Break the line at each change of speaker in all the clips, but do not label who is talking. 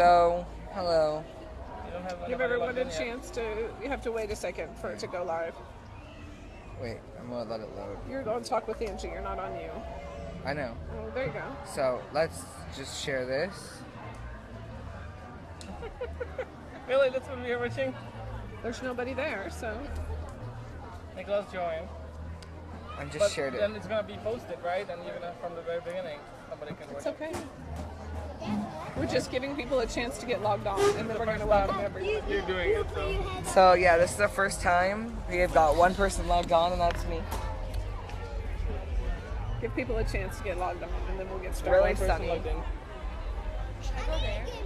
So, hello.
Give everyone a chance to. You have to wait a second for it to go live.
Wait, I'm gonna let it load.
You're going to talk with Angie. You're not on you.
I know.
Oh, there you go.
So, let's just share this.
Really, that's what we are watching?
There's nobody there, so.
Nicholas joined.
I just
But
shared it.
then it's gonna be posted, right? And even from the very beginning, somebody can watch
It's okay. We're just giving people a chance to get logged on, and then we're going to welcome everyone.
You're doing it, so.
So, yeah, this is the first time we have got one person logged on, and that's me.
Give people a chance to get logged on, and then we'll get started.
Really
Person
sunny.
logged in.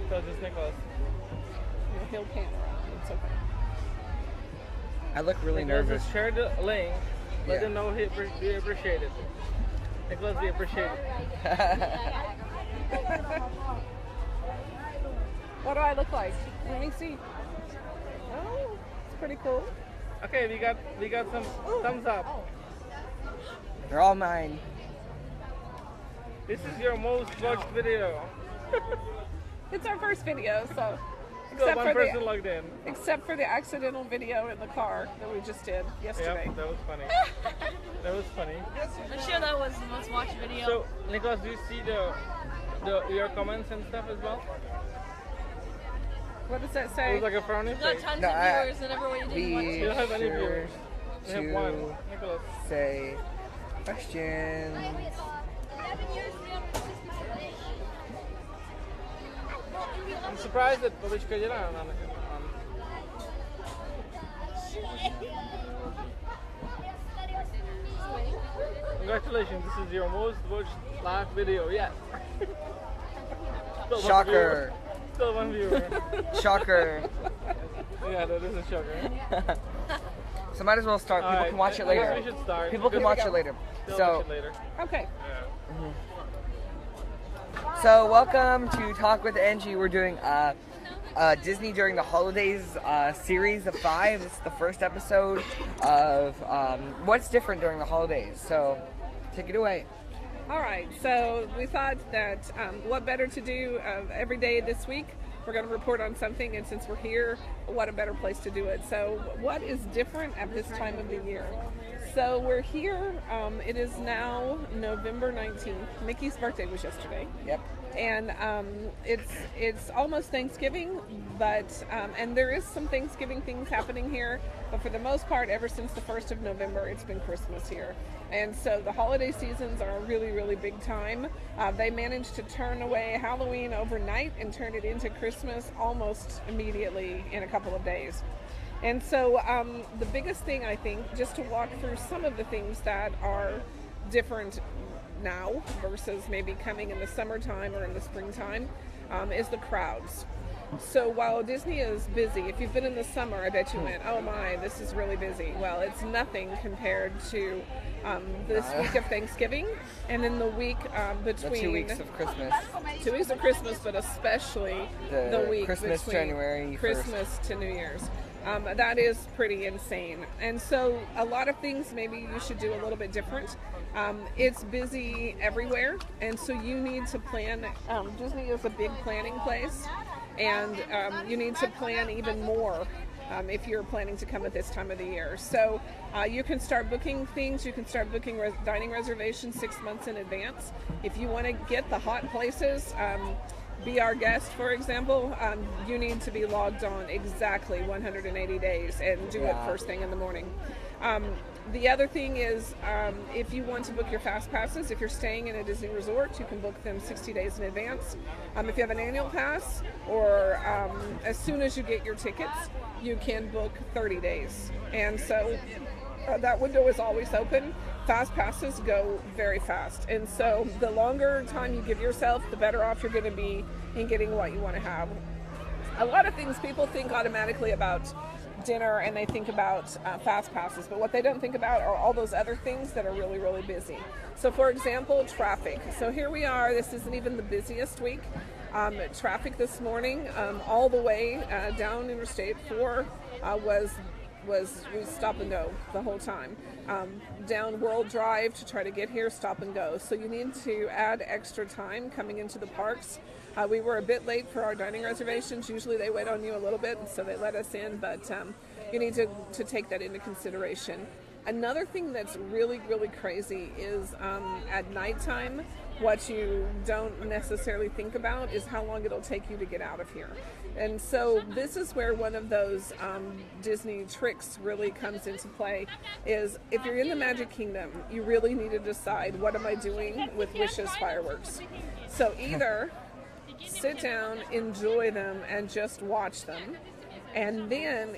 So just Nicholas.
He'll pan around. It's okay.
I look really
Nicholas
nervous.
just share the link. Let
Yeah.
them know he appreciate it. Nicholas, we appreciate it.
What do I look like? Let me see. Oh, it's pretty cool.
Okay, we got some thumbs up.
They're all mine.
This is your most watched video.
It's our first video, so
So one person logged in.
except for the accidental video in the car that we just did yesterday.
Yep, that was funny. That was funny.
I'm sure that was the most watched video.
So, Nicholas, do you see your comments and stuff as well?
What does that
It
say?
was like a frowny
we got
face.
tons
No,
of
I-
viewers and everyone didn't
Be
watch
You
it.
don't have any
sure
viewers. We have one.
to
Nicholas.
say questions.
I'm surprised that Babička did on. Congratulations, this is your most watched live video yet. Still one
Shocker.
viewer. Still one viewer.
Shocker.
Yeah, that is a shocker.
So might as well start. People
Alright,
can watch it
I guess
later.
we should start.
People can
because
watch it later.
they'll
So,
watch it later.
Okay.
so welcome to Talk with Angie. We're doing Disney during the holidays series of 5. This is the first episode of what's different during the holidays. So take it away.
All right. So we thought that what better to do every day this week? We're going to report on something, and since we're here, what a better place to do it. So what is different at this time of the year? So we're here. It is now November 19th. Mickey's birthday was yesterday.
Yep.
And it's almost Thanksgiving, but and there is some Thanksgiving things happening here, but for the most part, ever since the 1st of November, it's been Christmas here. And so the holiday seasons are a really, really big time. They managed to turn away Halloween overnight and turn it into Christmas almost immediately in a couple of days. And so the biggest thing, I think, just to walk through some of the things that are different now versus maybe coming in the summertime or in the springtime, is the crowds. So while Disney is busy, if you've been in the summer, I bet you went, oh my, this is really busy. Well, it's nothing compared to this week of Thanksgiving and then the week between
The 2 weeks of Christmas.
2 weeks of Christmas, but especially the week
Christmas,
between
January 1st.
Christmas to New Year's. That is pretty insane. And so a lot of things maybe you should do a little bit different. It's busy everywhere, and so you need to plan. Disney is a big planning place, and you need to plan even more if you're planning to come at this time of the year. So you can start booking things. You can start booking dining reservations 6 months in advance. If you want to get the hot places, Be Our Guest, for example, you need to be logged on exactly 180 days and do it first thing in the morning. The other thing is, if you want to book your fast passes, if you're staying in a Disney resort, you can book them 60 days in advance. If you have an annual pass, or as soon as you get your tickets, you can book 30 days. And so that window is always open. Fast passes go very fast. And so the longer time you give yourself, the better off you're going to be in getting what you want to have. A lot of things people think automatically about dinner and they think about fast passes, but what they don't think about are all those other things that are really, really busy. So for example, traffic. So here we are, this isn't even the busiest week. Traffic this morning all the way down Interstate 4 was was stop and go the whole time. Down World Drive to try to get here, stop and go. So you need to add extra time coming into the parks. We were a bit late for our dining reservations. Usually they wait on you a little bit, so they let us in, but you need to take that into consideration. Another thing that's really, really crazy is at nighttime, what you don't necessarily think about is how long it'll take you to get out of here. And so this is where one of those Disney tricks really comes into play, is if you're in the Magic Kingdom, you really need to decide, what am I doing with Wishes fireworks? So either sit down, enjoy them, and just watch them, and then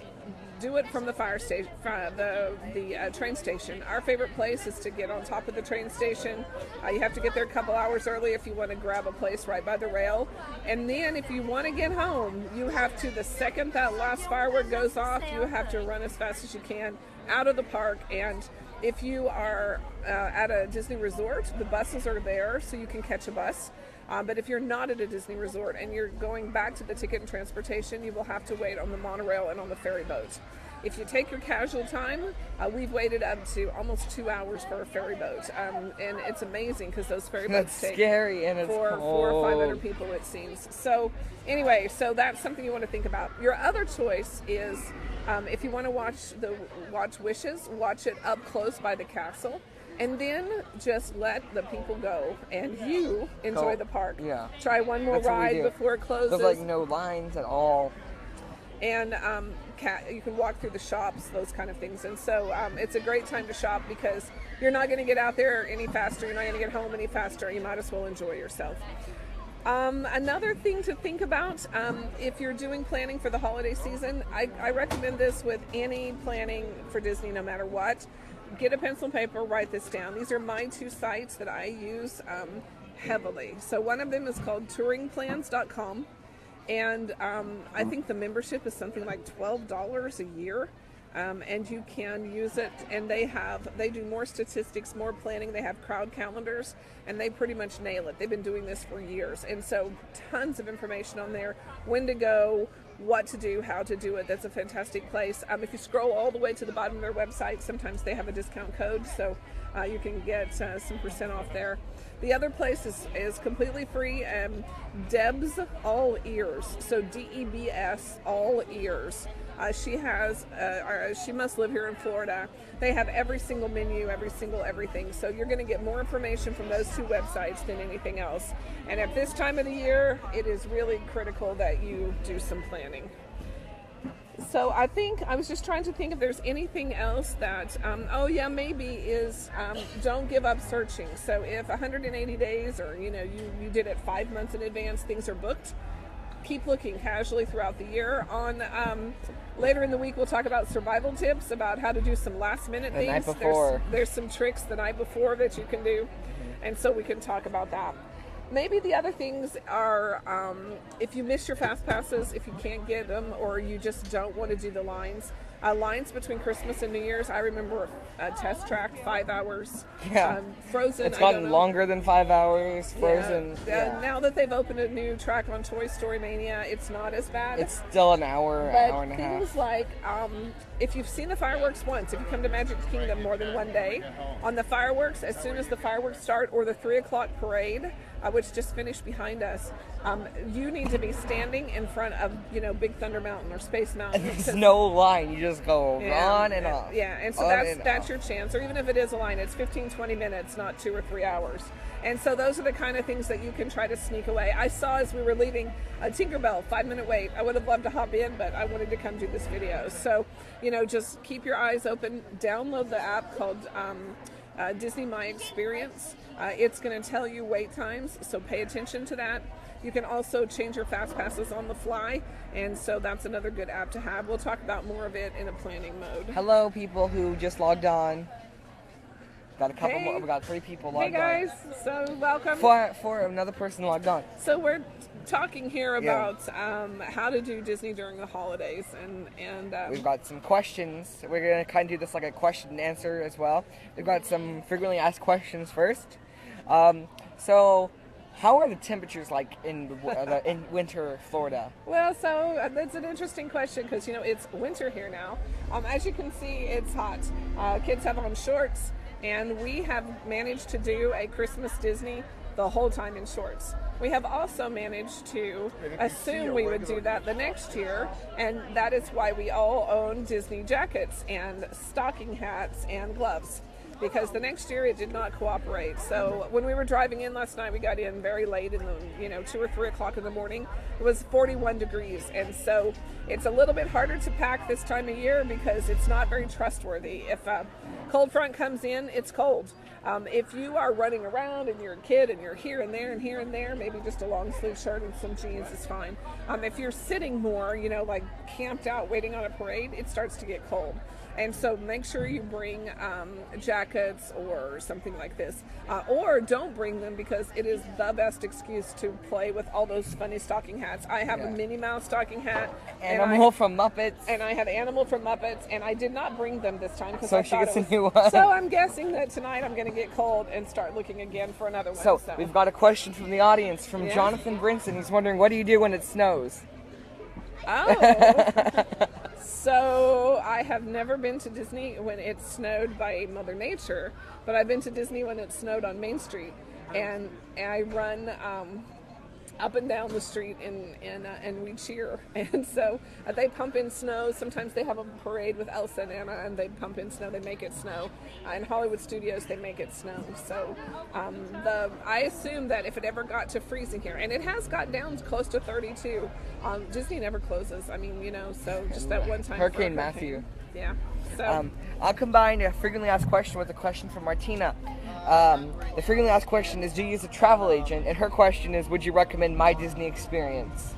do it from the fire station, the train station. Our favorite place is to get on top of the train station. You have to get there a couple hours early if you want to grab a place right by the rail. And then if you want to get home, you have to, the second that last firework goes off, you have to run as fast as you can out of the park. And if you are at a Disney resort, the buses are there, so you can catch a bus. But if you're not at a Disney resort and you're going back to the ticket and transportation, you will have to wait on the monorail and on the ferry boat. If you take your casual time, we've waited up to almost 2 hours for a ferry boat. And it's amazing because those ferry boats take
scary and it's
400 or 500 people, it seems. So anyway, so that's something you want to think about. Your other choice is if you want to watch Wishes, watch it up close by the castle. And then just let the people go, and you enjoy the park.
Yeah.
Try one more ride before it closes.
There's like no lines at all.
And you can walk through the shops, those kind of things. And so it's a great time to shop because you're not going to get out there any faster. You're not going to get home any faster. You might as well enjoy yourself. Another thing to think about, if you're doing planning for the holiday season, I recommend this with any planning for Disney, no matter what. Get a pencil and paper, write this down. These are my two sites that I use heavily. So one of them is called touringplans.com, and I think the membership is something like $12 a year. And you can use it, and they do more statistics, more planning. They have crowd calendars, and they pretty much nail it. They've been doing this for years, and so tons of information on there, when to go, what to do, how to do it. That's a fantastic place. If you scroll all the way to the bottom of their website, sometimes they have a discount code, so you can get some % off there. The other place is completely free, Debs All Ears, so DEBS All Ears. She must live here in Florida. They have every single menu, every single everything. So you're going to get more information from those two websites than anything else. And at this time of the year, it is really critical that you do some planning. So I was just trying to think if there's anything else that, maybe is don't give up searching. So if 180 days or, you did it 5 months in advance, things are booked, keep looking casually throughout the year. Later in the week, we'll talk about survival tips, about how to do some last minute things.
The night before.
There's some tricks the night before that you can do, and so we can talk about that. Maybe the other things are if you miss your fast passes, if you can't get them, or you just don't want to do the lines. Lines between Christmas and New Year's, I remember a test track, 5 hours.
Yeah.
Frozen.
It's gotten longer than 5 hours. Frozen.
Yeah. Now that they've opened a new track on Toy Story Mania, it's not as bad.
It's still an hour and a half.
But things like, if you've seen the fireworks once, if you come to Magic Kingdom more than one day, on the fireworks, as soon as the fireworks start, or the 3 o'clock parade, which just finished behind us, you need to be standing in front of, Big Thunder Mountain or Space Mountain.
There's no line. You just go on and off.
Yeah, and so that's your chance. Or even if it is a line, it's 15-20 minutes, not 2 or 3 hours. And so those are the kind of things that you can try to sneak away. I saw as we were leaving Tinkerbell, 5-minute wait. I would have loved to hop in, but I wanted to come do this video. So, just keep your eyes open. Download the app called Disney My Experience. It's going to tell you wait times, so pay attention to that. You can also change your fast passes on the fly, and so that's another good app to have. We'll talk about more of it in a planning mode.
Hello, people who just logged on. Got a couple
Hey.
more. We got 3 people logged
Hey
on.
guys, so welcome.
For another person logged on.
So we're talking here about how to do Disney during the holidays, and
We've got some questions. We're going to kind of do this like a question and answer as well. We've got some frequently asked questions first. So How are the temperatures like in winter Florida?
Well, so that's an interesting question because, it's winter here now. As you can see, it's hot. Kids have on shorts, and we have managed to do a Christmas Disney the whole time in shorts. We have also managed to assume we would do that the next year, and that is why we all own Disney jackets and stocking hats and gloves. Because the next year it did not cooperate. So when we were driving in last night, we got in very late in the 2 or 3 o'clock in the morning. It was 41 degrees, and so it's a little bit harder to pack this time of year because it's not very trustworthy. If a cold front comes in, it's cold. If you are running around and you're a kid and you're here and there and here and there, maybe just a long sleeve shirt and some jeans is fine. If you're sitting more, like camped out waiting on a parade, it starts to get cold. And so make sure you bring jackets or something like this. Or don't bring them because it is the best excuse to play with all those funny stocking hats. I have a Minnie Mouse stocking hat.
Animal from Muppets.
And I have Animal from Muppets, and I did not bring them this time because
so
I
she
thought
gets
it was,
a new one.
So I'm guessing that tonight I'm going to get cold and start looking again for another one.
So we've got a question from the audience from Jonathan Brinson. He's wondering, what do you do when it snows?
Oh. So I have never been to Disney when it snowed by Mother Nature, but I've been to Disney when it snowed on Main Street, and I run up and down the street and we cheer. And so they pump in snow. Sometimes they have a parade with Elsa and Anna, and they pump in snow. They make it snow. In Hollywood Studios, they make it snow. So I assume that if it ever got to freezing here, and it has got down close to 32, Disney never closes. I mean, so just that one time.
Hurricane Matthew.
Yeah. So
I'll combine a frequently asked question with a question from Martina. The frequently asked question is, do you use a travel agent? And her question is, would you recommend My Disney Experience?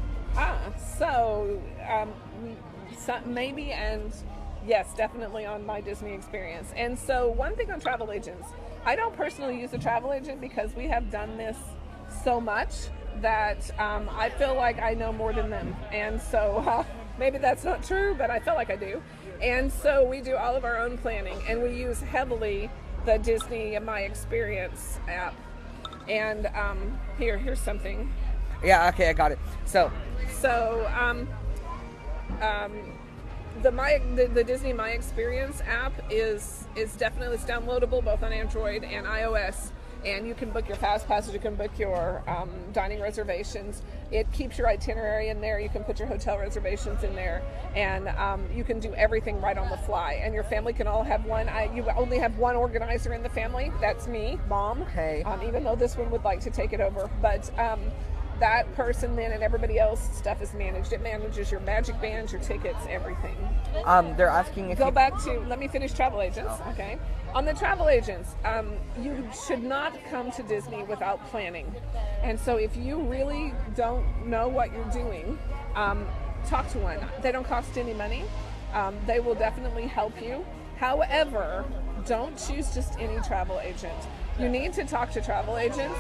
So maybe, and yes, definitely on My Disney Experience. And so one thing on travel agents, I don't personally use a travel agent because we have done this so much that I feel like I know more than them. And so maybe that's not true, but I feel like I do. And so we do all of our own planning, and we use heavily the Disney My Experience app. And here's something.
Yeah, okay, I got it. So
the Disney My Experience app is definitely, it's downloadable both on Android and iOS. And you can book your fast passes, you can book your dining reservations. It keeps your itinerary in there. You can put your hotel reservations in there, and you can do everything right on the fly. And your family can all have one. You only have one organizer in the family. That's me, Mom.
Hey.
Even though this one would like to take it over, but that person then and everybody else stuff is managed. It manages your magic bands, your tickets, everything.
They're asking if
Go back to, let me finish travel agents, okay? On the travel agents, you should not come to Disney without planning. And so if you really don't know what you're doing, talk to one. They don't cost any money. They will definitely help you. However, don't choose just any travel agent. You need to talk to travel agents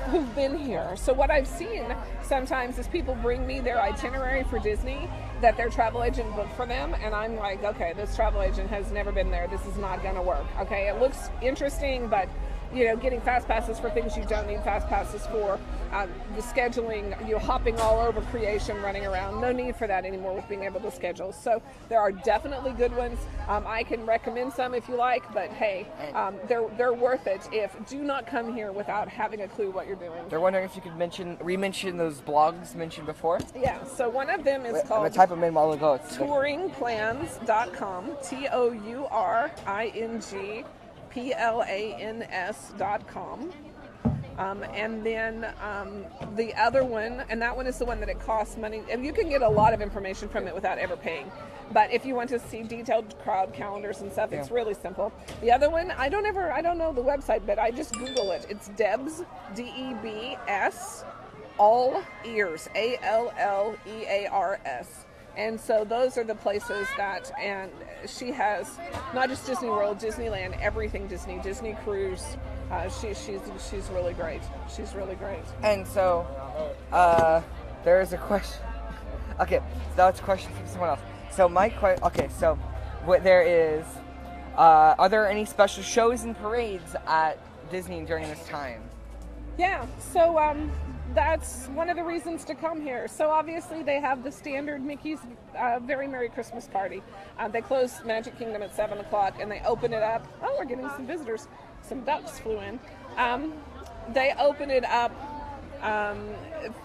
who've been here. So what I've seen sometimes is people bring me their itinerary for Disney that their travel agent booked for them, and I'm like, okay, this travel agent has never been there. This is not going to work. Okay, it looks interesting, but getting fast passes for things you don't need fast passes for, the scheduling, hopping all over creation, running around. No need for that anymore with being able to schedule. So there are definitely good ones. I can recommend some if you like, but hey, they're worth it. Do not come here without having a clue what you're doing.
They're wondering if you could re-mention those blogs mentioned before.
Yeah, so one of them is called
I'm gonna type them in while we go.
touringplans.com, touringplans.com. And then the other one, and that one is the one that it costs money, and you can get a lot of information from it withoad ever paying. But if you want to see detailed crowd calendars and stuff, it's really simple. The other one, I don't know the website, but I just Google it. It's Debs, DEBS, All Ears, ALLEARS. And so those are the places that, and she has not just Disney World, Disneyland, everything Disney, Disney Cruise. She's really great. She's really great.
And so, there is a question. Okay, so that's a question from someone else. So my question. Okay, so what there is, are there any special shows and parades at Disney during this time?
Yeah, so that's one of the reasons to come here. So obviously they have the standard Mickey's Very Merry Christmas Party. They close Magic Kingdom at 7 o'clock and they open it up. Oh, we're getting some visitors. Some ducks flew in. They open it up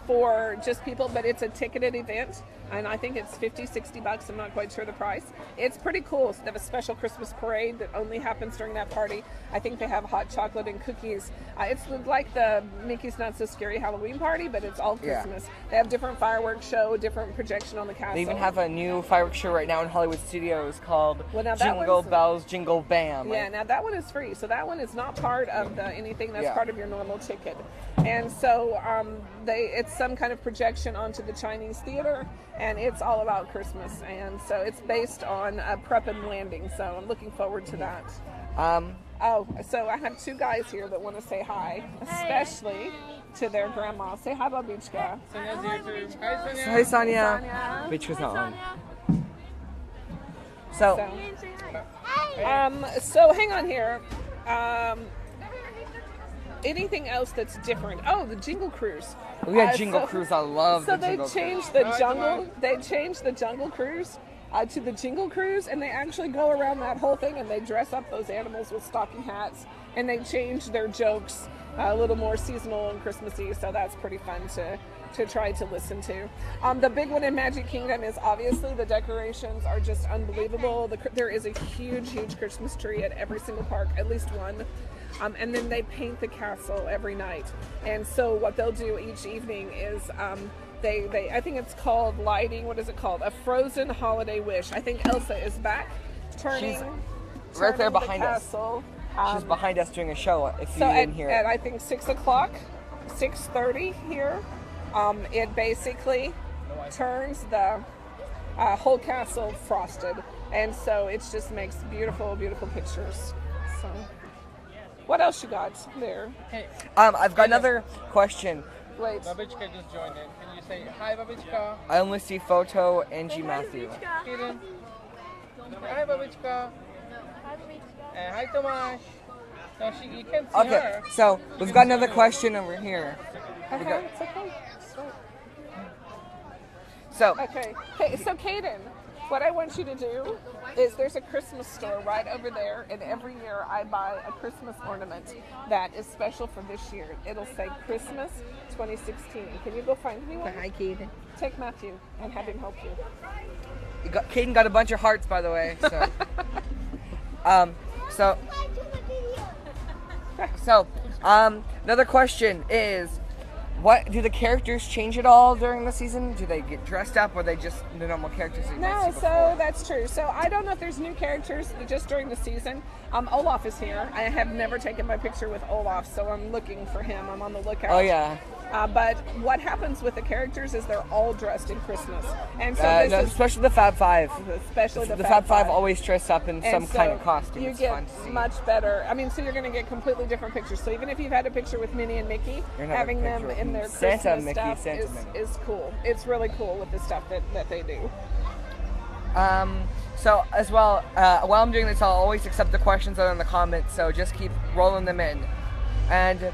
for just people, but it's a ticketed event, and I think it's $50-$60. I'm not quite sure the price. It's pretty cool. So they have a special Christmas parade that only happens during that party. I think they have hot chocolate and cookies. It's like the Mickey's Not So Scary Halloween party, but it's all Christmas. They have different fireworks show, different projection on the castle.
They even have a new fireworks show right now in Hollywood Studios called Jingle Bells Jingle Bam.
Yeah, now that one is free, so that one is not part of anything that's part of your normal ticket. And so it's some kind of projection onto the Chinese theater, and it's all about Christmas. And so it's based on Prep and Landing, so I'm looking forward to that. So I have two guys here that want to say hi, especially to their grandma. Say hi, Babichka.
Sonia's here too. Hi, Sonia.
Hi, Sonia. Bitchka's not on.
So hang on here. Anything else that's different? Oh, the Jingle Cruise.
We had Jingle Cruise. I love the Jingle Cruise.
So they changed the jungle. They changed the Jungle Cruise to the Jingle Cruise, and they actually go around that whole thing and they dress up those animals with stocking hats, and they change their jokes a little more seasonal and Christmassy. So that's pretty fun to try to listen to. The big one in Magic Kingdom is obviously the decorations are just unbelievable. There is a huge Christmas tree at every single park, at least one. And then they paint the castle every night. And so what they'll do each evening is they I think it's called lighting. What is it called? A Frozen Holiday Wish. I think Elsa is back turning
right there behind
the
us.
castle.
She's behind us doing a show. If you
So
didn't hear
at
it.
I think 6 o'clock, 6:30 here, it basically turns the whole castle frosted, and so it just makes beautiful pictures. So. What else you got there?
Hey,
I've got another question.
Wait.
Babichka just joined in. Can you say hi, Babichka?
I only see Photo, Angie, Matthew.
Kiran. Hi, Babichka. And hi, Tomasz. No, you can't see her.
Okay, so we've got another question over here.
It's okay.
So,
Okay, so Caden, what I want you to do is there's a Christmas store right over there, and every year I buy a Christmas ornament that is special for this year. It'll say Christmas 2016. Can you go find me one?
hi, Caden.
Take Matthew and have him help you.
Caden got a bunch of hearts, by the way. So, another question is, what do the characters change at all during the season? Do they get dressed up, or are they just the normal characters that you might see
So
before?
that's true. So I don't know if there's new characters just during the season. Olaf is here. I have never taken my picture with Olaf, so I'm looking for him. I'm on the lookout.
Oh yeah.
But what happens with the characters is they're all dressed in Christmas, and so
No, especially the Fab Five.
especially
The Fab Five always dress up in some
And
kind
so
of costume.
You
It's
get
fun to see.
much better. I mean, so you're going to get completely different pictures. So even if you've had a picture with Minnie and Mickey,
You're gonna have a
having them
picture
in
with
their
Santa
Christmas
Mickey,
stuff
Santa Mickey.
is cool. It's really cool with the stuff that they do.
So as well, while I'm doing this, I'll always accept the questions that are in the comments. So just keep rolling them in. And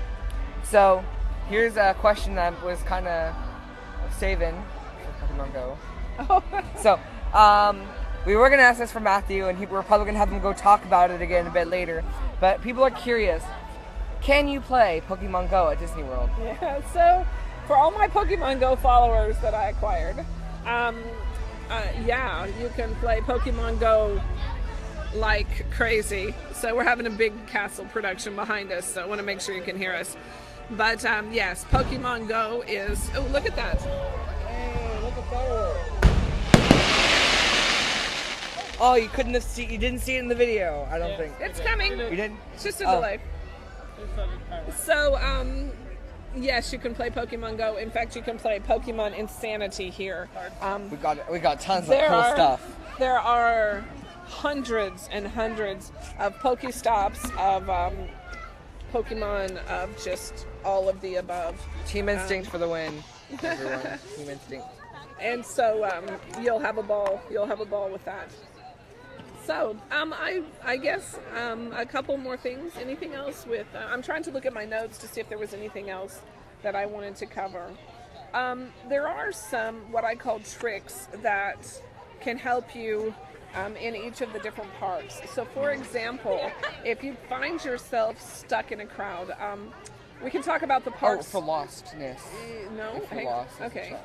so here's a question that I was kind of saving for Pokemon Go. So we were gonna ask this for Matthew, and we're probably gonna have him go talk about it again a bit later. But people are curious: can you play Pokemon Go at Disney World?
Yeah. So for all my Pokemon Go followers that I acquired, yeah, you can play Pokemon Go like crazy. So we're having a big castle production behind us, so I want to make sure you can hear us. But yes, Pokemon Go is. Oh, look at that!
Hey, look at that.
Oh, you didn't see it in the video, I don't think.
It's coming.
You did?
It's just a delay.
It's
So, yes, you can play Pokemon Go. In fact, you can play Pokemon Insanity here.
We got tons of cool stuff.
There are hundreds and hundreds of Pokestops of Pokemon of just all of the above.
Team Instinct for the win, everyone. Team Instinct.
And so you'll have a ball. You'll have a ball with that. So, I guess a couple more things. Anything else with? I'm trying to look at my notes to see if there was anything else that I wanted to cover. There are some what I call tricks that can help you in each of the different parks. So, for example, if you find yourself stuck in a crowd, we can talk about the parks.
Oh, for lostness.
No,
If you're
hang,
lost, it's
okay.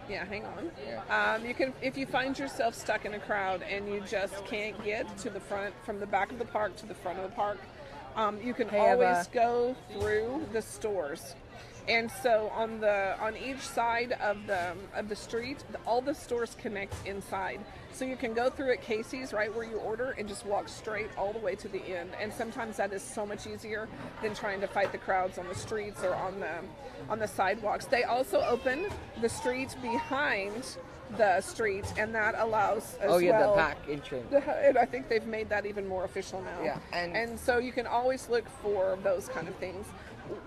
Yeah, hang on.
Yeah.
You can, if you find yourself stuck in a crowd and you just can't get to the front, from the back of the park to the front of the park, you can always go through the stores. And so on each side of the street, all the stores connect inside. So you can go through at Casey's right where you order and just walk straight all the way to the end. And sometimes that is so much easier than trying to fight the crowds on the streets or on the sidewalks. They also open the street behind the street, and that allows as
the back entrance.
And I think they've made that even more official now.
Yeah,
and so you can always look for those kind of things.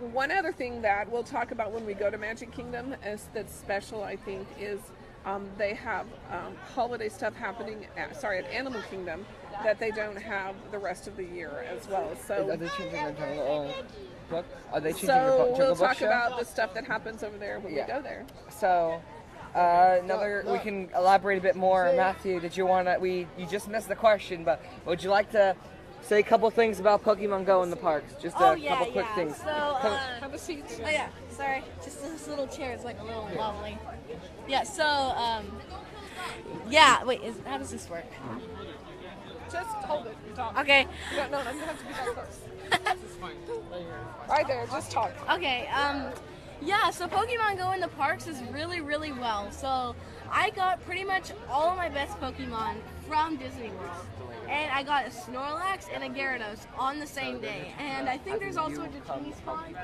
One other thing that we'll talk about when we go to Magic Kingdom is that's special, I think, is they have holiday stuff happening at Animal Kingdom that they don't have the rest of the year as well. So
Are they changing their jungle book? Are they changing
so
the
we'll
jungle book
talk
show?
about the stuff that happens over there when we go there.
So, we can elaborate a bit more. Matthew, did you want to? You just missed the question, but would you like to say a couple things about Pokemon Go in the parks? Just a couple quick things.
So,
Have a seat.
oh yeah, sorry. Just this little chair is like a little wobbly. Yeah, so, wait, how does this work?
Just hold it and talk.
Okay.
No, it doesn't have to be that close. Right there, just talk.
Okay, yeah, so Pokemon Go in the parks is really, really well. So I got pretty much all of my best Pokemon from Disney World. And I got a Snorlax and a Gyarados on the same day. And I think there's also a Dratini spawn.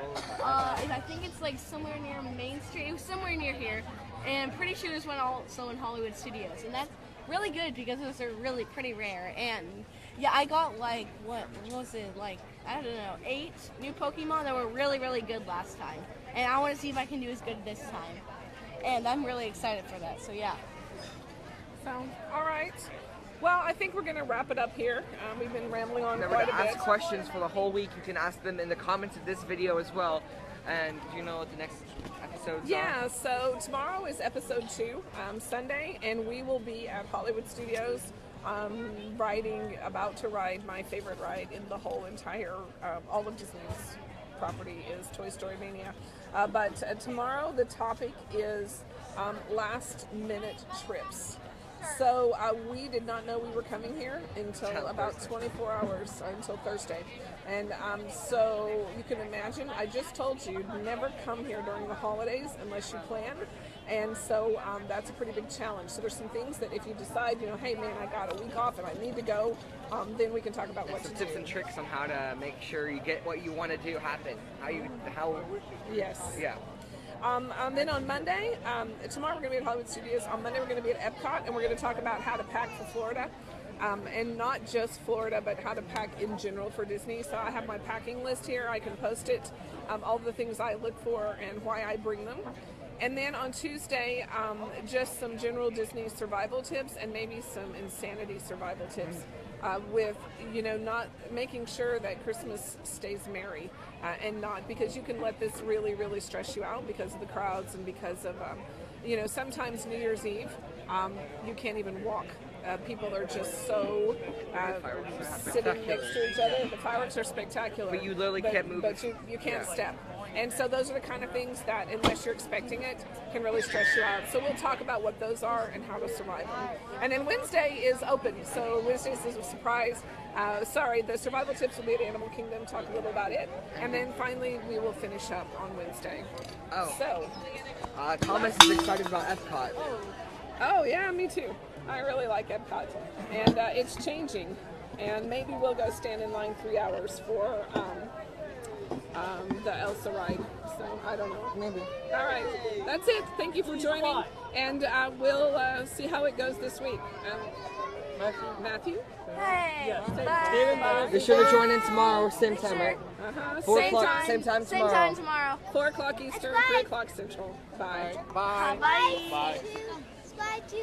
And I think it's like somewhere near Main Street. It was somewhere near here. And I'm pretty sure there's one also in Hollywood Studios. And that's really good because those are really pretty rare. And yeah, I got like, what was it, like, I don't know, 8 new Pokemon that were really, really good last time. And I want to see if I can do as good this time. And I'm really excited for that, so yeah.
So, all right. Well, I think we're going to wrap it up here. We've been rambling on
Remember
quite
to
a bit.
ask questions for the whole week. You can ask them in the comments of this video as well. And do you know what the next episodes are?
Yeah, so tomorrow is episode 2, Sunday, and we will be at Hollywood Studios about to ride my favorite ride in the whole entire, all of Disney's property is Toy Story Mania. But tomorrow the topic is last minute trips. So we did not know we were coming here until about 24 hours, until Thursday. And so you can imagine, I just told you, never come here during the holidays unless you plan. And so that's a pretty big challenge. So there's some things that if you decide, hey man, I got a week off and I need to go, then we can talk about what to do.
Some tips and tricks on how to make sure you get what you want to do happen.
Yes.
Yeah.
Then on Monday, tomorrow we're going to be at Hollywood Studios. On Monday we're going to be at Epcot, and we're going to talk about how to pack for Florida. And not just Florida, but how to pack in general for Disney. So I have my packing list here. I can post it, all the things I look for and why I bring them. And then on Tuesday, just some general Disney survival tips and maybe some insanity survival tips with, not making sure that Christmas stays merry and not, because you can let this really, really stress you out because of the crowds and because of, sometimes New Year's Eve, you can't even walk. People are just so sitting next to each other. The fireworks are spectacular.
But you literally can't move.
But you can't step. And so those are the kind of things that, unless you're expecting it, can really stress you out. So we'll talk about what those are and how to survive them. And then Wednesday is open. So Wednesday is a surprise. The survival tips will be at Animal Kingdom, talk a little about it. And then finally, we will finish up on Wednesday.
Oh.
So.
Thomas is excited about Epcot.
Oh, yeah, me too. I really like Epcot. And it's changing. And maybe we'll go stand in line 3 hours for the Elsa ride. So, I don't know.
Maybe.
All right. That's it. Thank you for joining. And we'll see how it goes this week. Matthew?
Hey! Bye!
Be sure to join in tomorrow, same time, right? 4
Same
o'clock,
time.
same time
Same
tomorrow.
time tomorrow.
4 o'clock Eastern, 3 o'clock Central. Bye.
Bye.
Bye.
Subscribe to